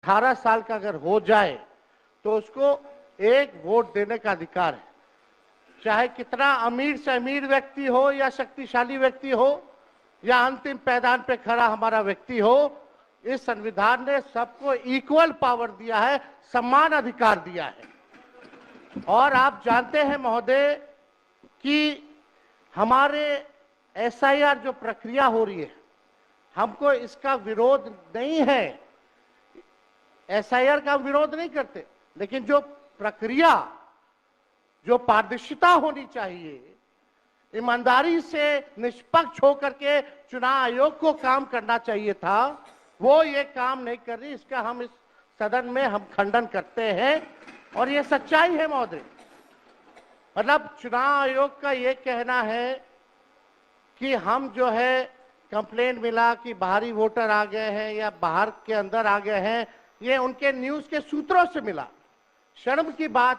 18 साल का अगर हो जाए तो उसको एक वोट देने का अधिकार है, चाहे कितना अमीर से अमीर व्यक्ति हो या शक्तिशाली व्यक्ति हो या अंतिम पैदान पे खड़ा हमारा व्यक्ति हो। इस संविधान ने सबको इक्वल पावर दिया है, समान अधिकार दिया है। और आप जानते हैं महोदय कि हमारे एसआईआर जो प्रक्रिया हो रही है, हमको इसका विरोध नहीं है, एसआईआर का विरोध नहीं करते, लेकिन जो प्रक्रिया, जो पारदर्शिता होनी चाहिए, ईमानदारी से निष्पक्ष होकर के चुनाव आयोग को काम करना चाहिए था, वो ये काम नहीं कर रही। इसका हम इस सदन में हम खंडन करते हैं और ये सच्चाई है महोदय। मतलब चुनाव आयोग का ये कहना है कि हम जो है कंप्लेंट मिला कि बाहरी वोटर आ गए हैं या बाहर के अंदर आ गए हैं, ये उनके न्यूज के सूत्रों से मिला। शर्म की बात